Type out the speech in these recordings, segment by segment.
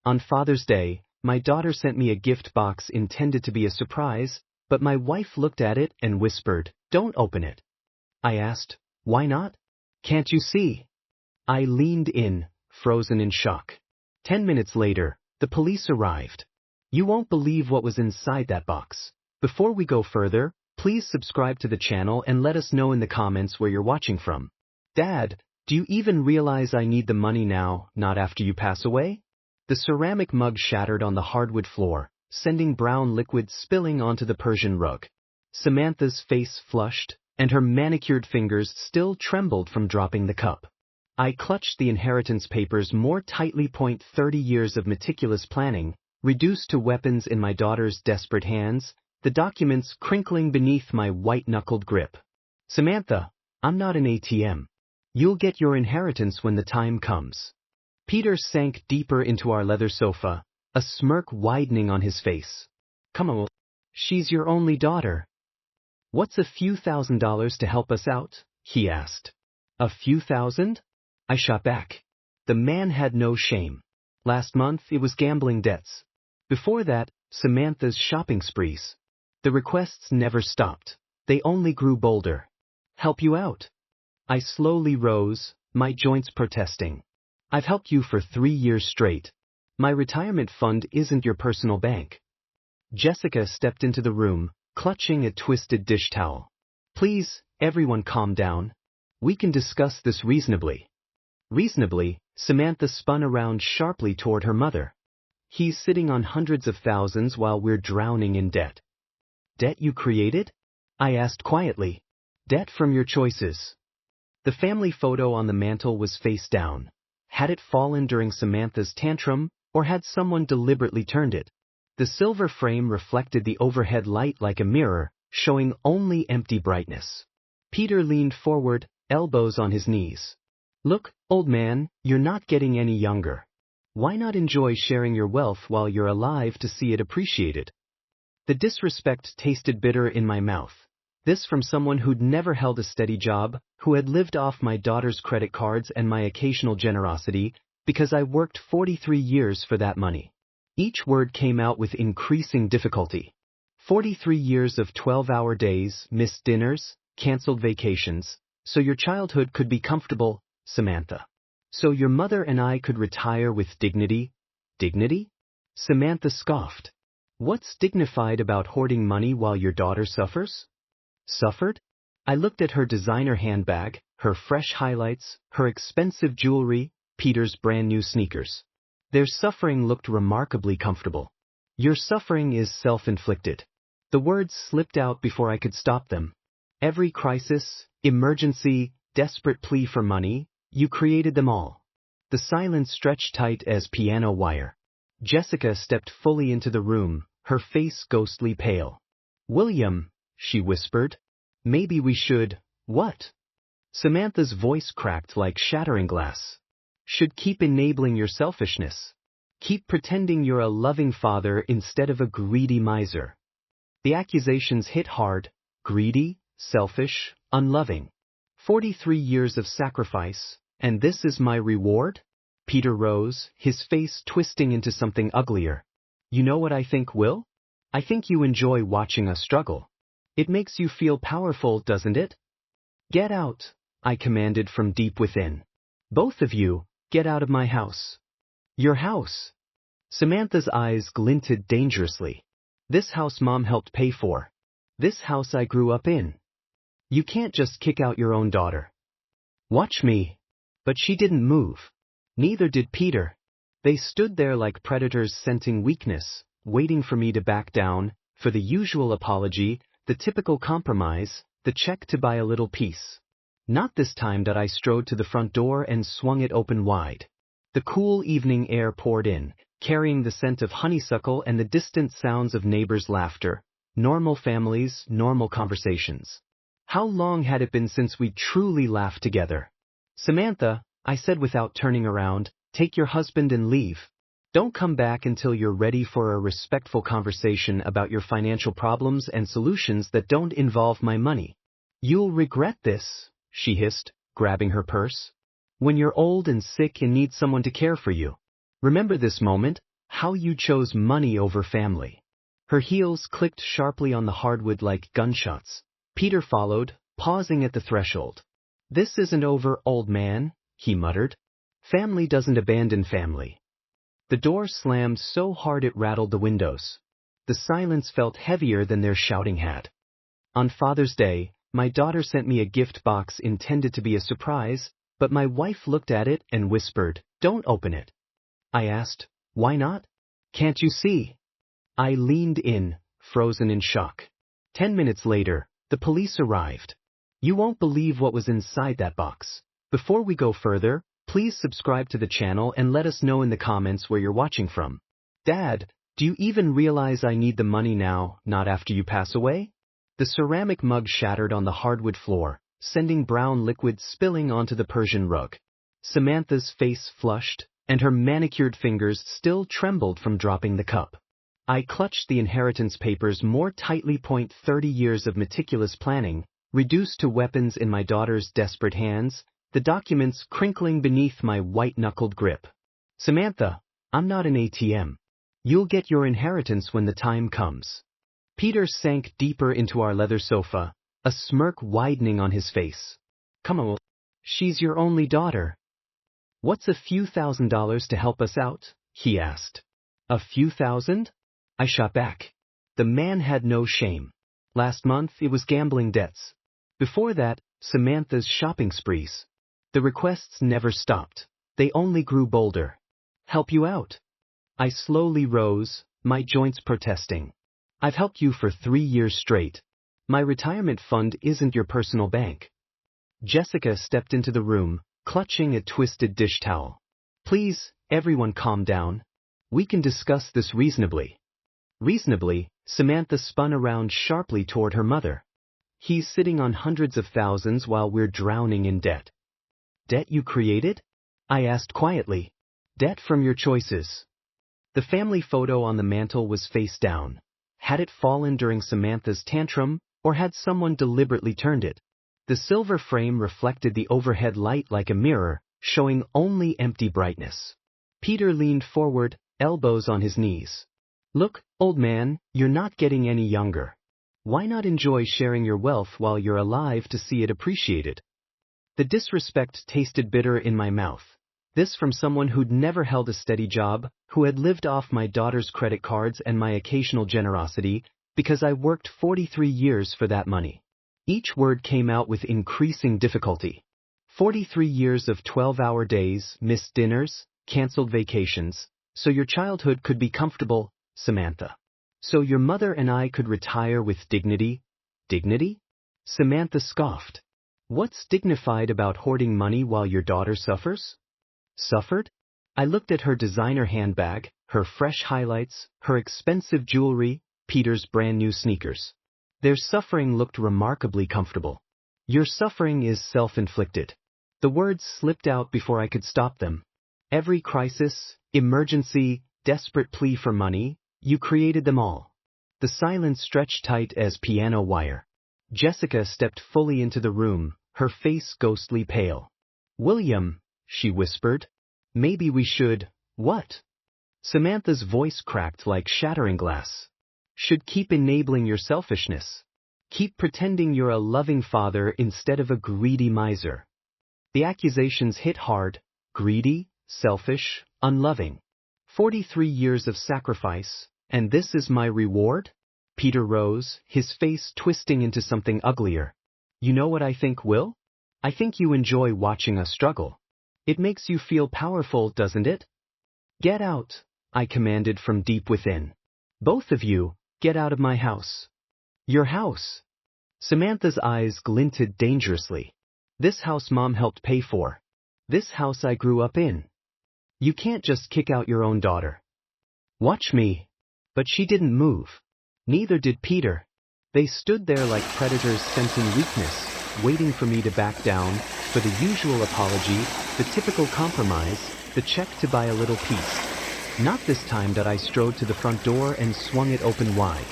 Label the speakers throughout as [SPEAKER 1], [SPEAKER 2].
[SPEAKER 1] On Father's Day, my daughter sent me a gift box intended to be a surprise, but my wife looked at it and whispered, "Don't open it." I asked, "Why not? Can't you see?" I leaned in, frozen in shock. 10 minutes later, the police arrived. You won't believe what was inside that box. Before we go further, please subscribe to the channel and let us know in the comments where you're watching from. Dad, do you even realize I need the money now, not after you pass away? The ceramic mug shattered on the hardwood floor, sending brown liquid spilling onto the Persian rug. Samantha's face flushed, and her manicured fingers still trembled from dropping the cup. I clutched the inheritance papers more tightly. 30 years of meticulous planning, reduced to weapons in my daughter's desperate hands, the documents crinkling beneath my white-knuckled grip. Samantha, I'm not an ATM. You'll get your inheritance when the time comes. Peter sank deeper into our leather sofa, a smirk widening on his face. Come on, she's your only daughter. What's a few $1,000s to help us out? He asked. A few thousand? I shot back. The man had no shame. Last month it was gambling debts. Before that, Samantha's shopping sprees. The requests never stopped. They only grew bolder. Help you out. I slowly rose, my joints protesting. I've helped you for 3 years straight. My retirement fund isn't your personal bank. Jessica stepped into the room, clutching a twisted dish towel. Please, everyone calm down. We can discuss this reasonably. Reasonably, Samantha spun around sharply toward her mother. He's sitting on hundreds of thousands while we're drowning in debt. Debt you created? I asked quietly. Debt from your choices. The family photo on the mantel was face down. Had it fallen during Samantha's tantrum, or had someone deliberately turned it? The silver frame reflected the overhead light like a mirror, showing only empty brightness. Peter leaned forward, elbows on his knees. Look, old man, you're not getting any younger. Why not enjoy sharing your wealth while you're alive to see it appreciated? The disrespect tasted bitter in my mouth. This from someone who'd never held a steady job, who had lived off my daughter's credit cards and my occasional generosity, because I worked 43 years for that money. Each word came out with increasing difficulty. 43 years of 12-hour days, missed dinners, canceled vacations, so your childhood could be comfortable, Samantha. So your mother and I could retire with dignity? Dignity? Samantha scoffed. What's dignified about hoarding money while your daughter suffers? Suffered? I looked at her designer handbag, her fresh highlights, her expensive jewelry, Peter's brand new sneakers. Their suffering looked remarkably comfortable. Your suffering is self-inflicted. The words slipped out before I could stop them. Every crisis, emergency, desperate plea for money, you created them all. The silence stretched tight as piano wire. Jessica stepped fully into the room, her face ghostly pale. William, she whispered. Maybe we should, what? Samantha's voice cracked like shattering glass. Should keep enabling your selfishness. Keep pretending you're a loving father instead of a greedy miser. The accusations hit hard, greedy, selfish, unloving. 43 years of sacrifice, and this is my reward? Peter rose, his face twisting into something uglier. You know what I think, Will? I think you enjoy watching us struggle. It makes you feel powerful, doesn't it? Get out, I commanded from deep within. Both of you, get out of my house. Your house. Samantha's eyes glinted dangerously. This house Mom helped pay for. This house I grew up in. You can't just kick out your own daughter. Watch me. But she didn't move. Neither did Peter. They stood there like predators scenting weakness, waiting for me to back down, for the usual apology, the typical compromise, the check to buy a little peace. Not this time that I strode to the front door and swung it open wide. The cool evening air poured in, carrying the scent of honeysuckle and the distant sounds of neighbors' laughter. Normal families, normal conversations. How long had it been since we truly laughed together? Samantha, I said without turning around, take your husband and leave. Don't come back until you're ready for a respectful conversation about your financial problems and solutions that don't involve my money. You'll regret this, she hissed, grabbing her purse. When you're old and sick and need someone to care for you. Remember this moment, how you chose money over family. Her heels clicked sharply on the hardwood like gunshots. Peter followed, pausing at the threshold. This isn't over, old man, he muttered. Family doesn't abandon family. The door slammed so hard it rattled the windows. The silence felt heavier than their shouting had. On Father's Day, my daughter sent me a gift box intended to be a surprise, but my wife looked at it and whispered, "Don't open it." I asked, "Why not? Can't you see?" I leaned in, frozen in shock. 10 minutes later, the police arrived. You won't believe what was inside that box. Before we go further, please subscribe to the channel and let us know in the comments where you're watching from. Dad, do you even realize I need the money now, not after you pass away? The ceramic mug shattered on the hardwood floor, sending brown liquid spilling onto the Persian rug. Samantha's face flushed, and her manicured fingers still trembled from dropping the cup. I clutched the inheritance papers more tightly. 30 years of meticulous planning, reduced to weapons in my daughter's desperate hands, the documents crinkling beneath my white-knuckled grip. Samantha, I'm not an ATM. You'll get your inheritance when the time comes. Peter sank deeper into our leather sofa, a smirk widening on his face. Come on, she's your only daughter. What's a few $1,000s to help us out? He asked. A few thousand? I shot back. The man had no shame. Last month it was gambling debts. Before that, Samantha's shopping sprees. The requests never stopped. They only grew bolder. Help you out. I slowly rose, my joints protesting. I've helped you for 3 years straight. My retirement fund isn't your personal bank. Jessica stepped into the room, clutching a twisted dish towel. Please, everyone calm down. We can discuss this reasonably. Reasonably, Samantha spun around sharply toward her mother. He's sitting on hundreds of thousands while we're drowning in debt. Debt you created? I asked quietly. Debt from your choices. The family photo on the mantel was face down. Had it fallen during Samantha's tantrum, or had someone deliberately turned it? The silver frame reflected the overhead light like a mirror, showing only empty brightness. Peter leaned forward, elbows on his knees. Look, old man, you're not getting any younger. Why not enjoy sharing your wealth while you're alive to see it appreciated? The disrespect tasted bitter in my mouth. This from someone who'd never held a steady job, who had lived off my daughter's credit cards and my occasional generosity, because I worked 43 years for that money. Each word came out with increasing difficulty. 43 years of 12-hour days, missed dinners, canceled vacations, so your childhood could be comfortable, Samantha. So your mother and I could retire with dignity? Dignity? Samantha scoffed. What's dignified about hoarding money while your daughter suffers? Suffered? I looked at her designer handbag, her fresh highlights, her expensive jewelry, Peter's brand new sneakers. Their suffering looked remarkably comfortable. Your suffering is self-inflicted. The words slipped out before I could stop them. Every crisis, emergency, desperate plea for money, you created them all. The silence stretched tight as piano wire. Jessica stepped fully into the room, her face ghostly pale. William, she whispered. Maybe we should, what? Samantha's voice cracked like shattering glass. Should keep enabling your selfishness. Keep pretending you're a loving father instead of a greedy miser. The accusations hit hard, greedy, selfish, unloving. 43 years of sacrifice, and this is my reward? Peter rose, his face twisting into something uglier. You know what I think, Will? I think you enjoy watching us struggle. It makes you feel powerful, doesn't it? Get out, I commanded from deep within. Both of you, get out of my house. Your house. Samantha's eyes glinted dangerously. This house Mom helped pay for. This house I grew up in. You can't just kick out your own daughter. Watch me. But she didn't move. Neither did Peter. They stood there like predators sensing weakness, waiting for me to back down, for the usual apology, the typical compromise, the check to buy a little peace. Not this time that I strode to the front door and swung it open wide.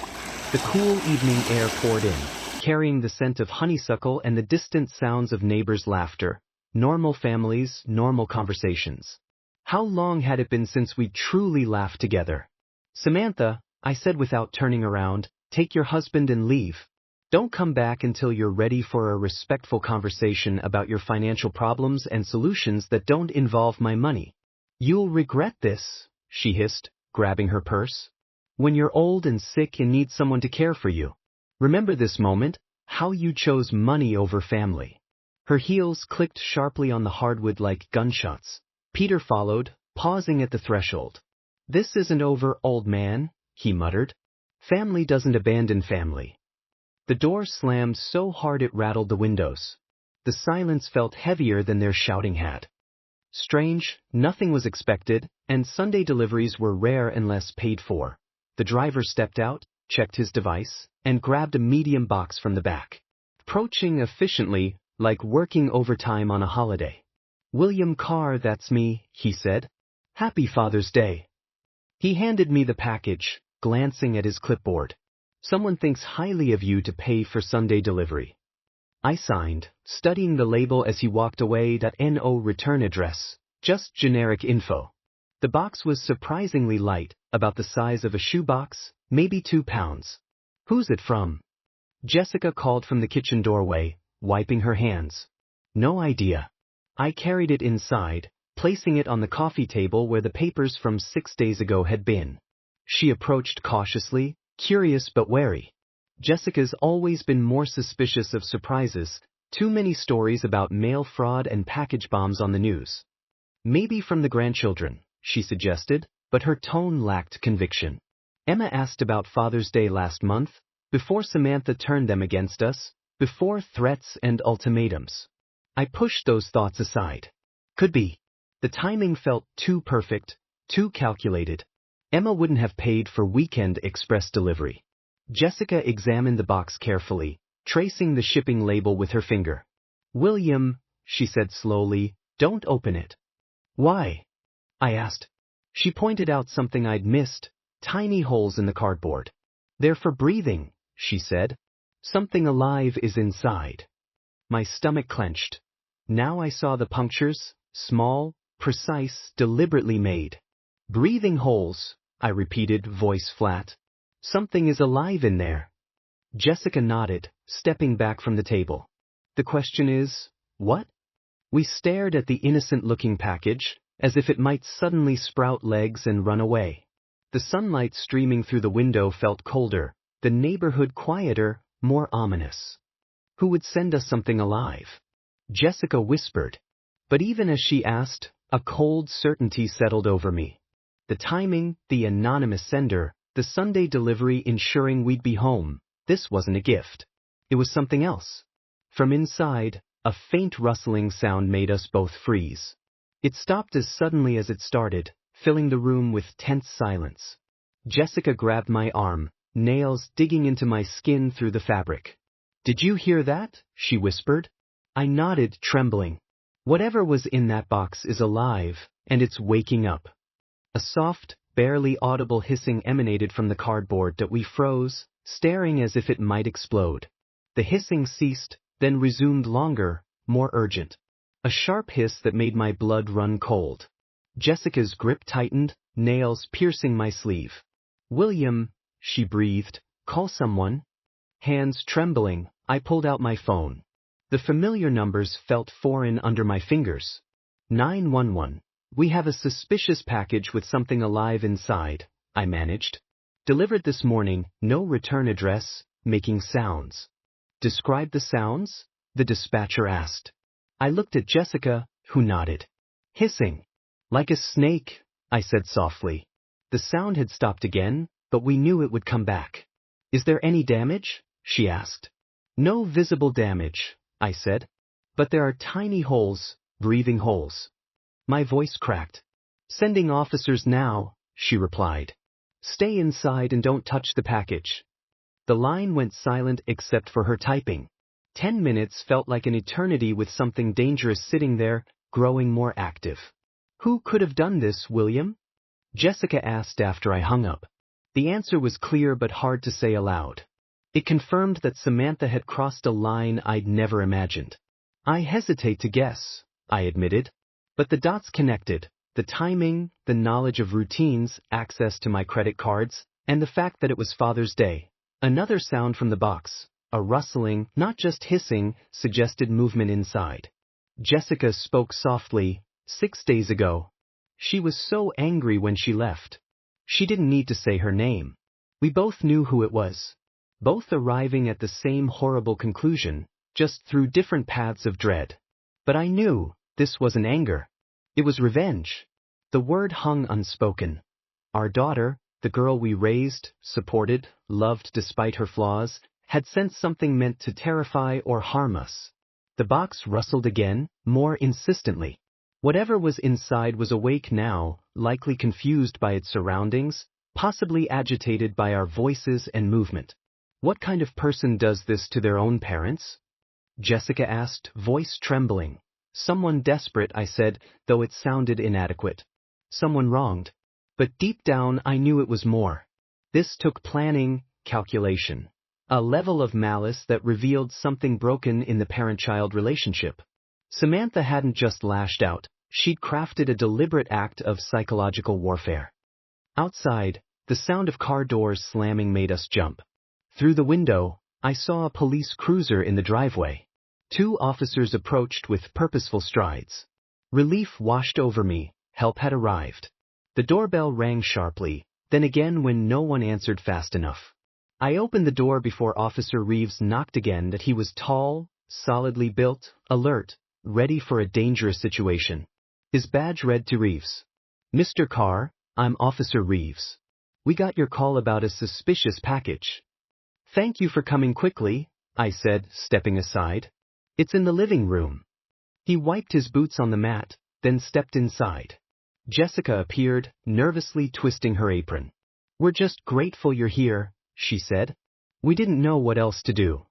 [SPEAKER 1] The cool evening air poured in, carrying the scent of honeysuckle and the distant sounds of neighbors' laughter. Normal families, normal conversations. How long had it been since we truly laughed together? Samantha, I said without turning around, take your husband and leave. Don't come back until you're ready for a respectful conversation about your financial problems and solutions that don't involve my money. You'll regret this, she hissed, grabbing her purse. When you're old and sick and need someone to care for you. Remember this moment, how you chose money over family. Her heels clicked sharply on the hardwood like gunshots. Peter followed, pausing at the threshold. This isn't over, old man, he muttered. Family doesn't abandon family. The door slammed so hard it rattled the windows. The silence felt heavier than their shouting had. Strange, nothing was expected, and Sunday deliveries were rare unless paid for. The driver stepped out, checked his device, and grabbed a medium box from the back. Approaching efficiently, like working overtime on a holiday. William Carr, that's me, he said. Happy Father's Day. He handed me the package, glancing at his clipboard. Someone thinks highly of you to pay for Sunday delivery. I signed, studying the label as he walked away. No return address, just generic info. The box was surprisingly light, about the size of a shoebox, maybe 2 pounds. Who's it from? Jessica called from the kitchen doorway, wiping her hands. No idea. I carried it inside, placing it on the coffee table where the papers from 6 days ago had been. She approached cautiously, curious but wary. Jessica's always been more suspicious of surprises, too many stories about mail fraud and package bombs on the news. Maybe from the grandchildren, she suggested, but her tone lacked conviction. Emma asked about Father's Day last month, before Samantha turned them against us, before threats and ultimatums. I pushed those thoughts aside. Could be. The timing felt too perfect, too calculated. Emma wouldn't have paid for weekend express delivery. Jessica examined the box carefully, tracing the shipping label with her finger. William, she said slowly, don't open it. Why? I asked. She pointed out something I'd missed, tiny holes in the cardboard. They're for breathing, she said. Something alive is inside. My stomach clenched. Now I saw the punctures, small, precise, deliberately made. Breathing holes, I repeated, voice flat. Something is alive in there. Jessica nodded, stepping back from the table. The question is, what? We stared at the innocent-looking package, as if it might suddenly sprout legs and run away. The sunlight streaming through the window felt colder, the neighborhood quieter, more ominous. Who would send us something alive? Jessica whispered. But even as she asked, a cold certainty settled over me. The timing, the anonymous sender, the Sunday delivery ensuring we'd be home, this wasn't a gift. It was something else. From inside, a faint rustling sound made us both freeze. It stopped as suddenly as it started, filling the room with tense silence. Jessica grabbed my arm, nails digging into my skin through the fabric. Did you hear that? She whispered. I nodded, trembling. Whatever was in that box is alive, and it's waking up. A soft, barely audible hissing emanated from the cardboard that we froze, staring as if it might explode. The hissing ceased, then resumed longer, more urgent. A sharp hiss that made my blood run cold. Jessica's grip tightened, nails piercing my sleeve. William, she breathed, call someone. Hands trembling, I pulled out my phone. The familiar numbers felt foreign under my fingers. 911. We have a suspicious package with something alive inside, I managed. Delivered this morning, no return address, making sounds. Describe the sounds? The dispatcher asked. I looked at Jessica, who nodded. Hissing. Like a snake, I said softly. The sound had stopped again, but we knew it would come back. Is there any damage? She asked. No visible damage, I said. But there are tiny holes, breathing holes. My voice cracked. Sending officers now, she replied. Stay inside and don't touch the package. The line went silent except for her typing. 10 minutes felt like an eternity with something dangerous sitting there, growing more active. Who could have done this, William? Jessica asked after I hung up. The answer was clear but hard to say aloud. It confirmed that Samantha had crossed a line I'd never imagined. I hesitate to guess, I admitted. But the dots connected, The timing, the knowledge of routines, access to my credit cards, and the fact that it was Father's Day. Another sound from the box, a rustling, not just hissing, suggested movement inside. Jessica spoke softly, 6 days ago. She was so angry when she left. She didn't need to say her name. We both knew who it was. Both arriving at the same horrible conclusion, just through different paths of dread. But I knew, this wasn't anger. It was revenge. The word hung unspoken. Our daughter, the girl we raised, supported, loved despite her flaws, had sensed something meant to terrify or harm us. The box rustled again, more insistently. Whatever was inside was awake now, likely confused by its surroundings, possibly agitated by our voices and movement. What kind of person does this to their own parents? Jessica asked, voice trembling. Someone desperate, I said, though it sounded inadequate. Someone wronged. But deep down I knew it was more. This took planning, calculation. A level of malice that revealed something broken in the parent-child relationship. Samantha hadn't just lashed out, she'd crafted a deliberate act of psychological warfare. Outside, the sound of car doors slamming made us jump. Through the window, I saw a police cruiser in the driveway. 2 officers approached with purposeful strides. Relief washed over me, help had arrived. The doorbell rang sharply, then again when no one answered fast enough. I opened the door before Officer Reeves knocked again. That he was tall, solidly built, alert, ready for a dangerous situation. His badge read to Reeves. Mr. Carr, I'm Officer Reeves. We got your call about a suspicious package. Thank you for coming quickly, I said, stepping aside. It's in the living room. He wiped his boots on the mat, then stepped inside. Jessica appeared, nervously twisting her apron. We're just grateful you're here, she said. We didn't know what else to do.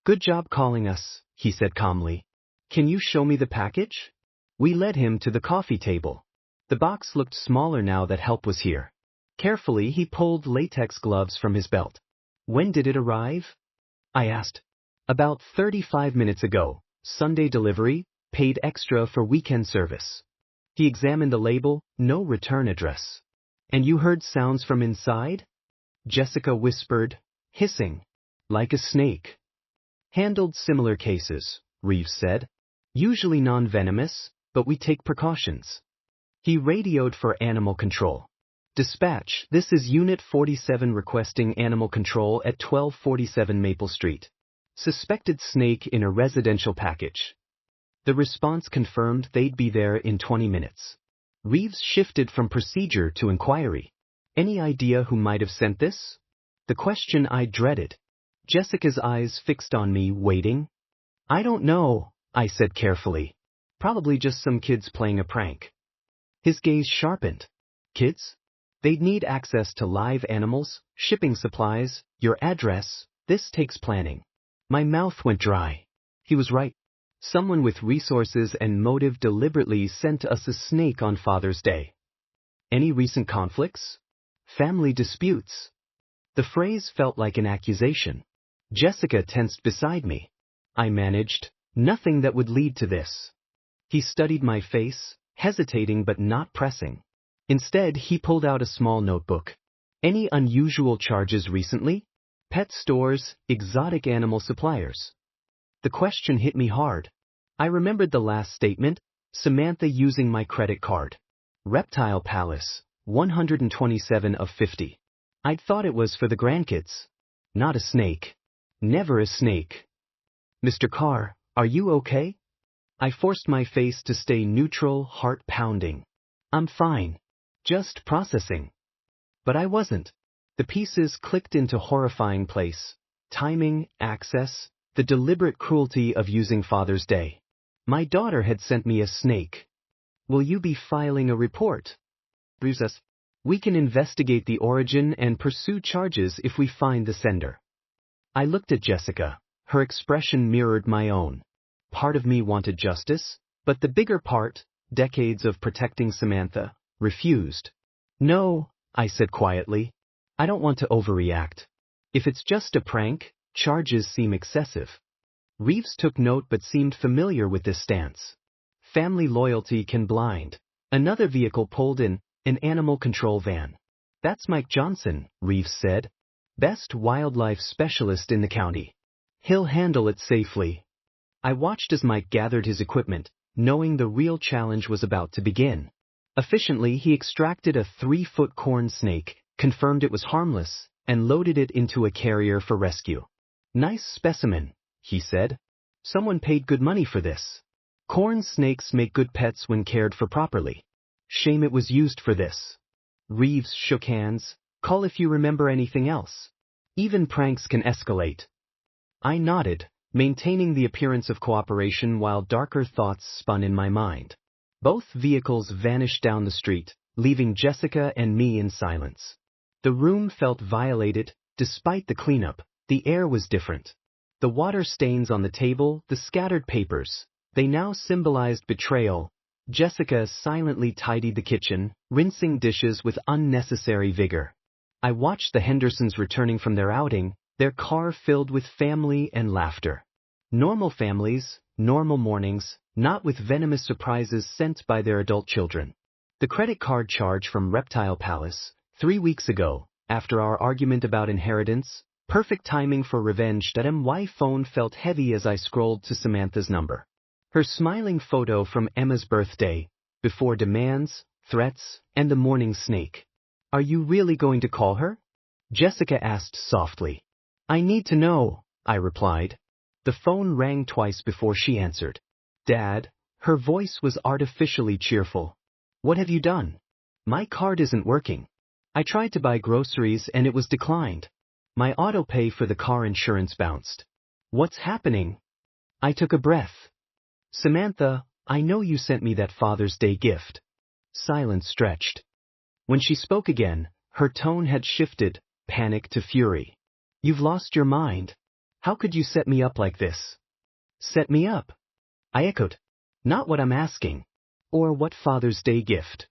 [SPEAKER 1] Good job calling us, he said calmly. Can you show me the package? We led him to the coffee table. The box looked smaller now that help was here. Carefully he pulled latex gloves from his belt. When did it arrive? I asked. About 35 minutes ago, Sunday delivery, paid extra for weekend service. He examined the label, no return address. And you heard sounds from inside? Jessica whispered, hissing. Like a snake. Handled similar cases, Reeves said. Usually non-venomous, but we take precautions. He radioed for animal control. Dispatch, this is Unit 47 requesting animal control at 1247 Maple Street. Suspected snake in a residential package. The response confirmed they'd be there in 20 minutes. Reeves shifted from procedure to inquiry. Any idea who might have sent this? The question I dreaded. Jessica's eyes fixed on me, waiting. I don't know, I said carefully. Probably just some kids playing a prank. His gaze sharpened. Kids? They'd need access to live animals, shipping supplies, your address. This takes planning. My mouth went dry. He was right. Someone with resources and motive deliberately sent us a snake on Father's Day. Any recent conflicts? Family disputes? The phrase felt like an accusation. Jessica tensed beside me. I managed, nothing that would lead to this. He studied my face, hesitating but not pressing. Instead, he pulled out a small notebook. Any unusual charges recently? Pet stores, exotic animal suppliers. The question hit me hard. I remembered the last statement, Samantha using my credit card. Reptile Palace, 127 of 50. I'd thought it was for the grandkids. Not a snake. Never a snake. Mr. Carr, are you okay? I forced my face to stay neutral, heart pounding. I'm fine. Just processing. But I wasn't. The pieces clicked into horrifying place. Timing, access, the deliberate cruelty of using Father's Day. My daughter had sent me a snake. Will you be filing a report? Bruce, we can investigate the origin and pursue charges if we find the sender. I looked at Jessica. Her expression mirrored my own. Part of me wanted justice, but the bigger part, decades of protecting Samantha, refused. No, I said quietly. I don't want to overreact. If it's just a prank, charges seem excessive. Reeves took note but seemed familiar with this stance. Family loyalty can blind. Another vehicle pulled in, an animal control van. That's Mike Johnson, Reeves said. Best wildlife specialist in the county. He'll handle it safely. I watched as Mike gathered his equipment, knowing the real challenge was about to begin. Efficiently, he extracted a 3-foot corn snake, confirmed it was harmless, and loaded it into a carrier for rescue. Nice specimen, he said. Someone paid good money for this. Corn snakes make good pets when cared for properly. Shame it was used for this. Reeves shook hands. Call if you remember anything else. Even pranks can escalate. I nodded, maintaining the appearance of cooperation while darker thoughts spun in my mind. Both vehicles vanished down the street, leaving Jessica and me in silence. The room felt violated. Despite the cleanup, the air was different. The water stains on the table, the scattered papers, they now symbolized betrayal. Jessica silently tidied the kitchen, rinsing dishes with unnecessary vigor. I watched the Hendersons returning from their outing, their car filled with family and laughter. Normal families, normal mornings, not with venomous surprises sent by their adult children. The credit card charge from Reptile Palace, 3 weeks ago, after our argument about inheritance, perfect timing for revenge. My phone felt heavy as I scrolled to Samantha's number. Her smiling photo from Emma's birthday, before demands, threats, and the morning snake. Are you really going to call her? Jessica asked softly. I need to know, I replied. The phone rang twice before she answered. Dad, her voice was artificially cheerful. What have you done? My card isn't working. I tried to buy groceries and it was declined. My auto pay for the car insurance bounced. What's happening? I took a breath. Samantha, I know you sent me that Father's Day gift. Silence stretched. When she spoke again, her tone had shifted, panic to fury. You've lost your mind. How could you set me up like this? Set me up? I echoed. Not what I'm asking. Or what Father's Day gift?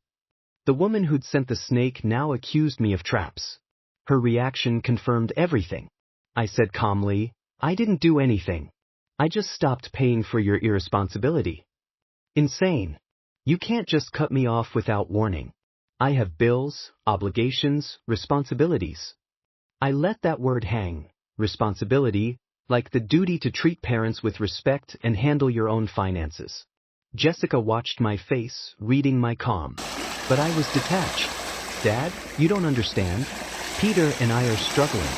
[SPEAKER 1] The woman who'd sent the snake now accused me of traps. Her reaction confirmed everything. I said calmly, I didn't do anything. I just stopped paying for your irresponsibility. Insane. You can't just cut me off without warning. I have bills, obligations, responsibilities. I let that word hang, responsibility, like the duty to treat parents with respect and handle your own finances. Jessica watched my face, reading my calm. But I was detached. Dad, you don't understand. Peter and I are struggling.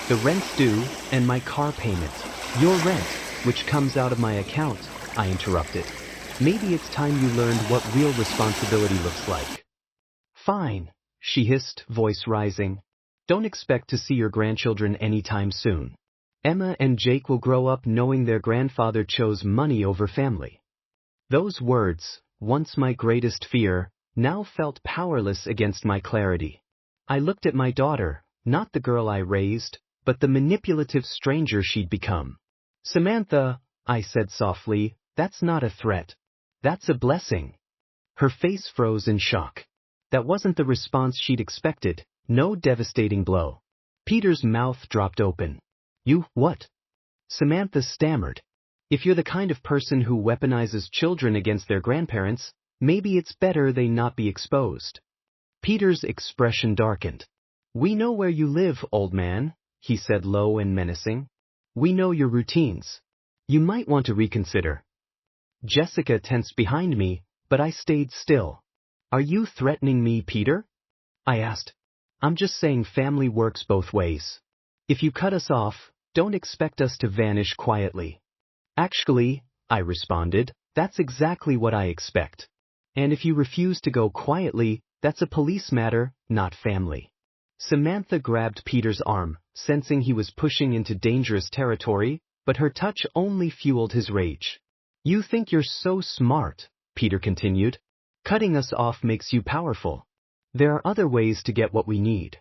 [SPEAKER 1] The rent's due, and my car payment. Your rent, which comes out of my account, I interrupted. Maybe it's time you learned what real responsibility looks like. Fine, she hissed, voice rising. Don't expect to see your grandchildren anytime soon. Emma and Jake will grow up knowing their grandfather chose money over family. Those words, once my greatest fear, now felt powerless against my clarity. I looked at my daughter, not the girl I raised, but the manipulative stranger she'd become. Samantha, I said softly, that's not a threat. That's a blessing. Her face froze in shock. That wasn't the response she'd expected, no devastating blow. Peter's mouth dropped open. You, what? Samantha stammered. If you're the kind of person who weaponizes children against their grandparents, maybe it's better they not be exposed. Peter's expression darkened. We know where you live, old man, he said low and menacing. We know your routines. You might want to reconsider. Jessica tensed behind me, but I stayed still. Are you threatening me, Peter? I asked. I'm just saying family works both ways. If you cut us off, don't expect us to vanish quietly. Actually, I responded, that's exactly what I expect. And if you refuse to go quietly, that's a police matter, not family. Samantha grabbed Peter's arm, sensing he was pushing into dangerous territory, but her touch only fueled his rage. You think you're so smart, Peter continued. Cutting us off makes you powerful. There are other ways to get what we need.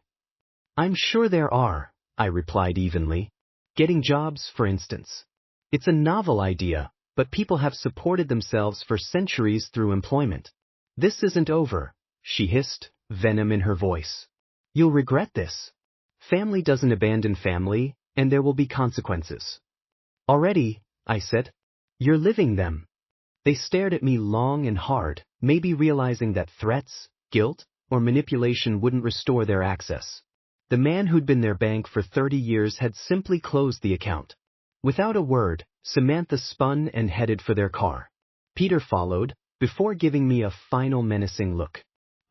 [SPEAKER 1] I'm sure there are, I replied evenly. Getting jobs, for instance. It's a novel idea, but people have supported themselves for centuries through employment. This isn't over, she hissed, venom in her voice. You'll regret this. Family doesn't abandon family, and there will be consequences. Already, I said. You're living them. They stared at me long and hard, maybe realizing that threats, guilt, or manipulation wouldn't restore their access. The man who'd been their bank for 30 years had simply closed the account. Without a word, Samantha spun and headed for their car. Peter followed, before giving me a final menacing look.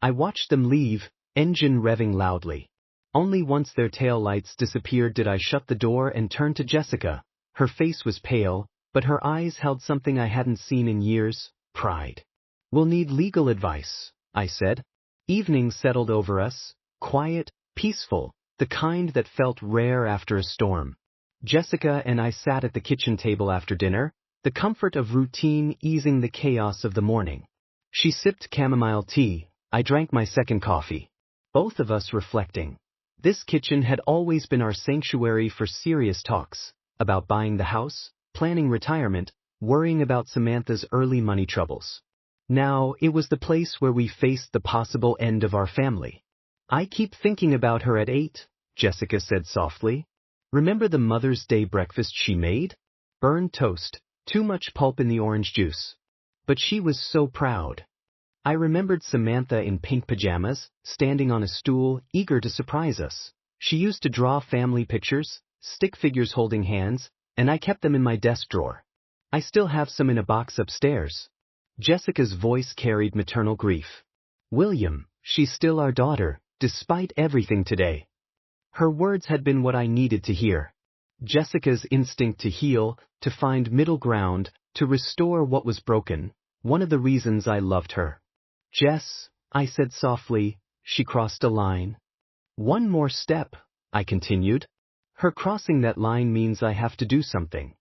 [SPEAKER 1] I watched them leave, engine revving loudly. Only once their taillights disappeared did I shut the door and turn to Jessica. Her face was pale, but her eyes held something I hadn't seen in years: pride. "We'll need legal advice," I said. Evening settled over us, quiet, peaceful, the kind that felt rare after a storm. Jessica and I sat at the kitchen table after dinner, the comfort of routine easing the chaos of the morning. She sipped chamomile tea, I drank my second coffee. Both of us reflecting. This kitchen had always been our sanctuary for serious talks, about buying the house, planning retirement, worrying about Samantha's early money troubles. Now it was the place where we faced the possible end of our family. "I keep thinking about her at 8, Jessica said softly. "Remember the Mother's Day breakfast she made? Burned toast, too much pulp in the orange juice. But she was so proud." I remembered Samantha in pink pajamas, standing on a stool, eager to surprise us. She used to draw family pictures, stick figures holding hands, and I kept them in my desk drawer. I still have some in a box upstairs. Jessica's voice carried maternal grief. "William, she's still our daughter, despite everything today." Her words had been what I needed to hear. Jessica's instinct to heal, to find middle ground, to restore what was broken, one of the reasons I loved her. "Jess," I said softly, "she crossed a line." "One more step," I continued. "Her crossing that line means I have to do something."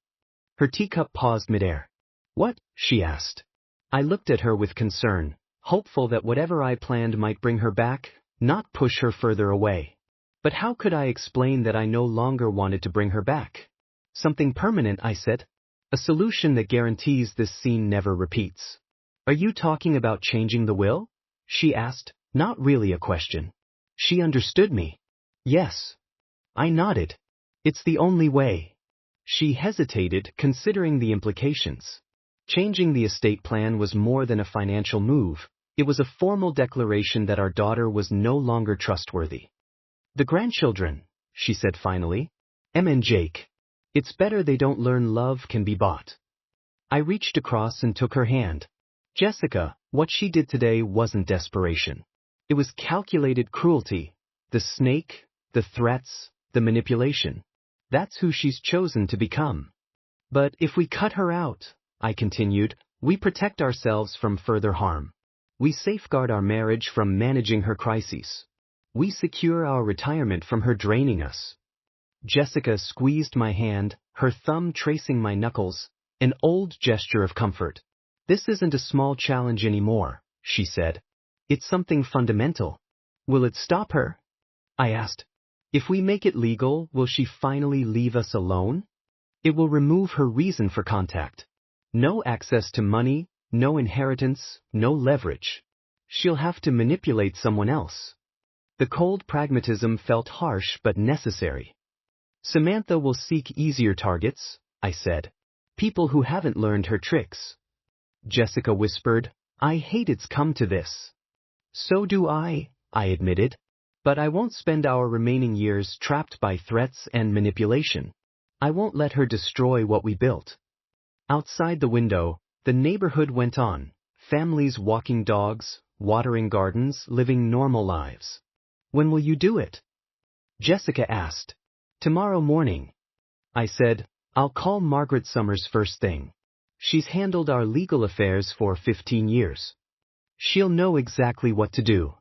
[SPEAKER 1] Her teacup paused midair. "What?" she asked. I looked at her with concern, hopeful that whatever I planned might bring her back, not push her further away. But how could I explain that I no longer wanted to bring her back? "Something permanent," I said. "A solution that guarantees this scene never repeats." "Are you talking about changing the will?" she asked, not really a question. She understood me. "Yes." I nodded. "It's the only way." She hesitated, considering the implications. Changing the estate plan was more than a financial move. It was a formal declaration that our daughter was no longer trustworthy. "The grandchildren," she said finally. "Em and Jake. It's better they don't learn love can be bought." I reached across and took her hand. "Jessica, what she did today wasn't desperation. It was calculated cruelty. The snake, the threats, the manipulation. That's who she's chosen to become." "But if we cut her out," I continued, "we protect ourselves from further harm. We safeguard our marriage from managing her crises. We secure our retirement from her draining us." Jessica squeezed my hand, her thumb tracing my knuckles, an old gesture of comfort. "This isn't a small challenge anymore," she said. "It's something fundamental." "Will it stop her?" I asked. "If we make it legal, will she finally leave us alone?" "It will remove her reason for contact. No access to money, no inheritance, no leverage. She'll have to manipulate someone else." The cold pragmatism felt harsh but necessary. "Samantha will seek easier targets," I said. "People who haven't learned her tricks." Jessica whispered, "I hate it's come to this." "So do I admitted. "But I won't spend our remaining years trapped by threats and manipulation. I won't let her destroy what we built." Outside the window, the neighborhood went on, families walking dogs, watering gardens, living normal lives. "When will you do it?" Jessica asked. "Tomorrow morning." I said, "I'll call Margaret Summers first thing. She's handled our legal affairs for 15 years. She'll know exactly what to do."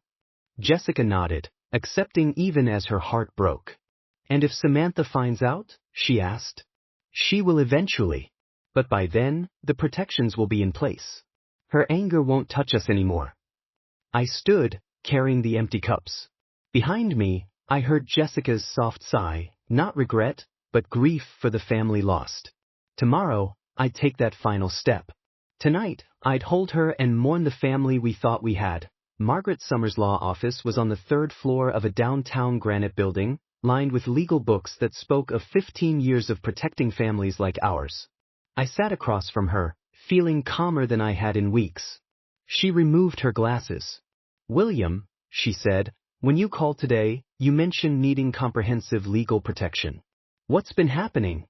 [SPEAKER 1] Jessica nodded, accepting even as her heart broke. "And if Samantha finds out?" she asked. "She will eventually. But by then, the protections will be in place. Her anger won't touch us anymore." I stood, carrying the empty cups. Behind me, I heard Jessica's soft sigh, not regret, but grief for the family lost. Tomorrow, I'd take that final step. Tonight, I'd hold her and mourn the family we thought we had. Margaret Summers' law office was on the 3rd floor of a downtown granite building, lined with legal books that spoke of 15 years of protecting families like ours. I sat across from her, feeling calmer than I had in weeks. She removed her glasses. William, she said, when you called today, you mentioned needing comprehensive legal protection. What's been happening?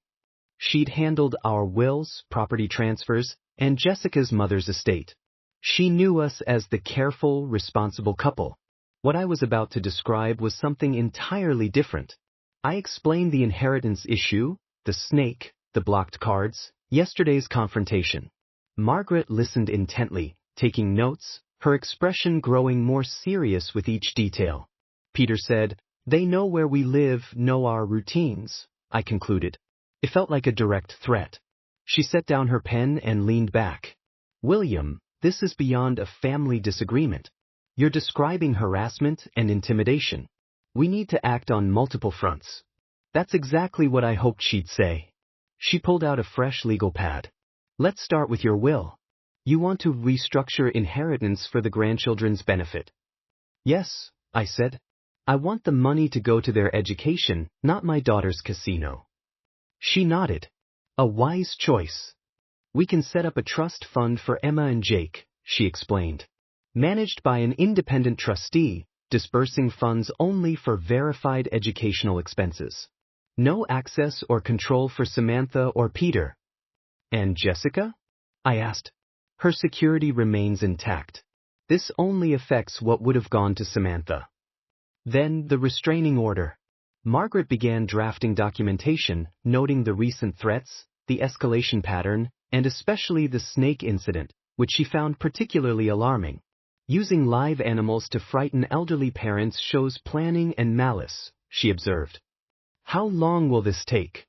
[SPEAKER 1] She'd handled our wills, property transfers, and Jessica's mother's estate. She knew us as the careful, responsible couple. What I was about to describe was something entirely different. I explained the inheritance issue, the snake, the blocked cards, yesterday's confrontation. Margaret listened intently, taking notes, her expression growing more serious with each detail. Peter said, "They know where we live, know our routines," I concluded. It felt like a direct threat. She set down her pen and leaned back. "William, this is beyond a family disagreement. You're describing harassment and intimidation. We need to act on multiple fronts." That's exactly what I hoped she'd say. She pulled out a fresh legal pad. "Let's start with your will. You want to restructure inheritance for the grandchildren's benefit." "Yes," I said. "I want the money to go to their education, not my daughter's casino." She nodded. "A wise choice. We can set up a trust fund for Emma and Jake," she explained. "Managed by an independent trustee, dispersing funds only for verified educational expenses. No access or control for Samantha or Peter." "And Jessica?" I asked. "Her security remains intact. This only affects what would have gone to Samantha." Then the restraining order. Margaret began drafting documentation, noting the recent threats, the escalation pattern, and especially the snake incident, which she found particularly alarming. "Using live animals to frighten elderly parents shows planning and malice," she observed. "How long will this take?"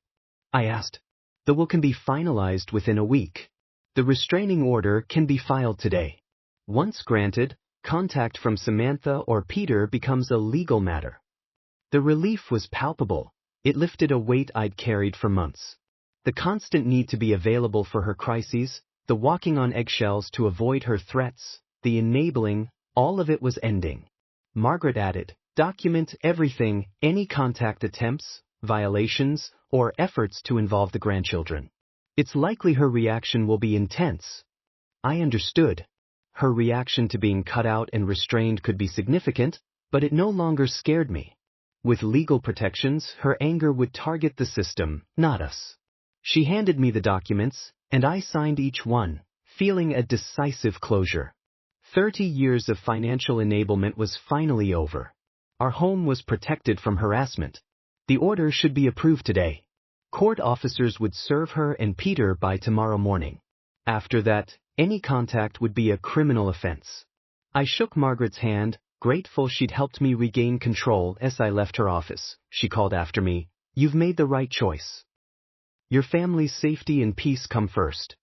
[SPEAKER 1] I asked. "The will can be finalized within a week. The restraining order can be filed today. Once granted, contact from Samantha or Peter becomes a legal matter." The relief was palpable. It lifted a weight I'd carried for months. The constant need to be available for her crises, the walking on eggshells to avoid her threats, the enabling, all of it was ending. Margaret added, "Document everything, any contact attempts, violations, or efforts to involve the grandchildren. It's likely her reaction will be intense." I understood. Her reaction to being cut out and restrained could be significant, but it no longer scared me. With legal protections, her anger would target the system, not us. She handed me the documents, and I signed each one, feeling a decisive closure. 30 years of financial enablement was finally over. Our home was protected from harassment. The order should be approved today. Court officers would serve her and Peter by tomorrow morning. After that, any contact would be a criminal offense. I shook Margaret's hand, grateful she'd helped me regain control. As I left her office, she called after me, "You've made the right choice. Your family's safety and peace come first."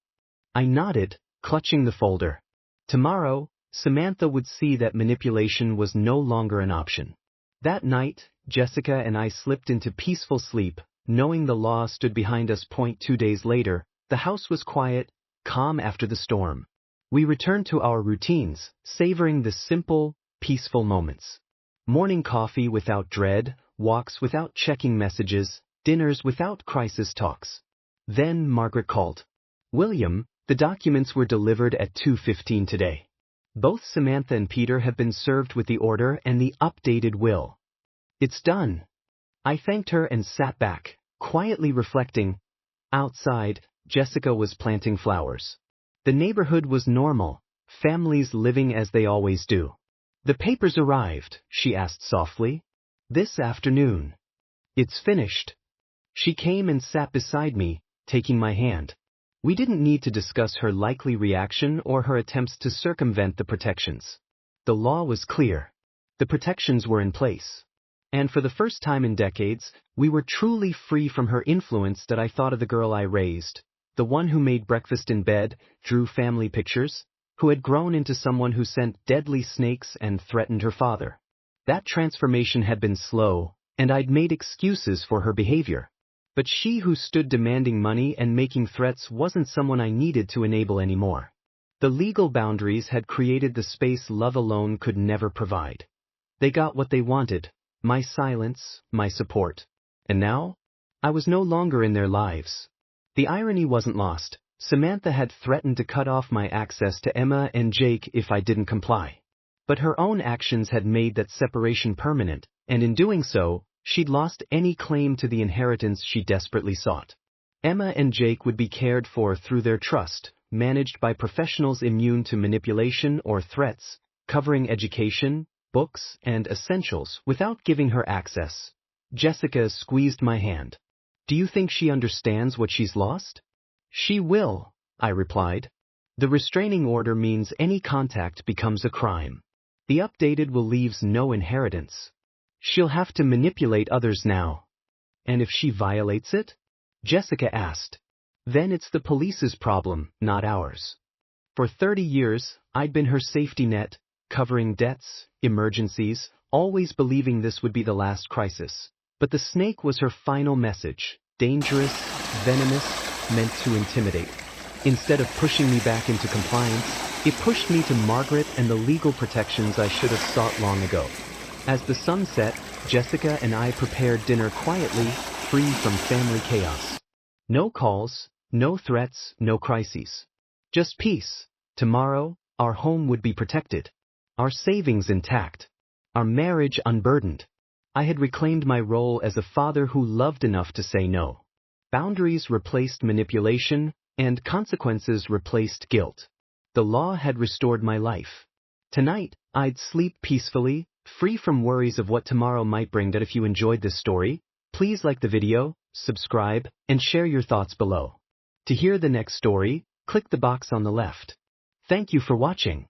[SPEAKER 1] I nodded, clutching the folder. Tomorrow, Samantha would see that manipulation was no longer an option. That night, Jessica and I slipped into peaceful sleep, knowing the law stood behind us. 2 days later, the house was quiet, calm after the storm. We returned to our routines, savoring the simple, peaceful moments. Morning coffee without dread, walks without checking messages, dinners without crisis talks. Then Margaret called. "William, the documents were delivered at 2:15 today. Both Samantha and Peter have been served with the order and the updated will. It's done." I thanked her and sat back, quietly reflecting. Outside, Jessica was planting flowers. The neighborhood was normal, families living as they always do. "The papers arrived," she asked softly. "This afternoon." "It's finished." She came and sat beside me, taking my hand. We didn't need to discuss her likely reaction or her attempts to circumvent the protections. The law was clear. The protections were in place. And for the first time in decades, we were truly free from her influence. That I thought of the girl I raised, the one who made breakfast in bed, drew family pictures, who had grown into someone who sent deadly snakes and threatened her father. That transformation had been slow, and I'd made excuses for her behavior. But she who stood demanding money and making threats wasn't someone I needed to enable anymore. The legal boundaries had created the space love alone could never provide. They got what they wanted, my silence, my support. And now, I was no longer in their lives. The irony wasn't lost. Samantha had threatened to cut off my access to Emma and Jake if I didn't comply. But her own actions had made that separation permanent, and in doing so, she'd lost any claim to the inheritance she desperately sought. Emma and Jake would be cared for through their trust, managed by professionals immune to manipulation or threats, covering education, books, and essentials without giving her access. Jessica squeezed my hand. Do you think she understands what she's lost? She will, I replied. The restraining order means any contact becomes a crime. The updated will leaves no inheritance. She'll have to manipulate others now. And if she violates it? Jessica asked. Then it's the police's problem, not ours. For 30 years, I'd been her safety net, covering debts, emergencies, always believing this would be the last crisis. But the snake was her final message, dangerous, venomous, meant to intimidate. Instead of pushing me back into compliance, it pushed me to Margaret and the legal protections I should have sought long ago. As the sun set, Jessica and I prepared dinner quietly, free from family chaos. No calls, no threats, no crises. Just peace. Tomorrow, our home would be protected. Our savings intact. Our marriage unburdened. I had reclaimed my role as a father who loved enough to say no. Boundaries replaced manipulation, and consequences replaced guilt. The law had restored my life. Tonight, I'd sleep peacefully, free from worries of what tomorrow might bring. That if you enjoyed this story, please like the video, subscribe, and share your thoughts below. To hear the next story, click the box on the left. Thank you for watching.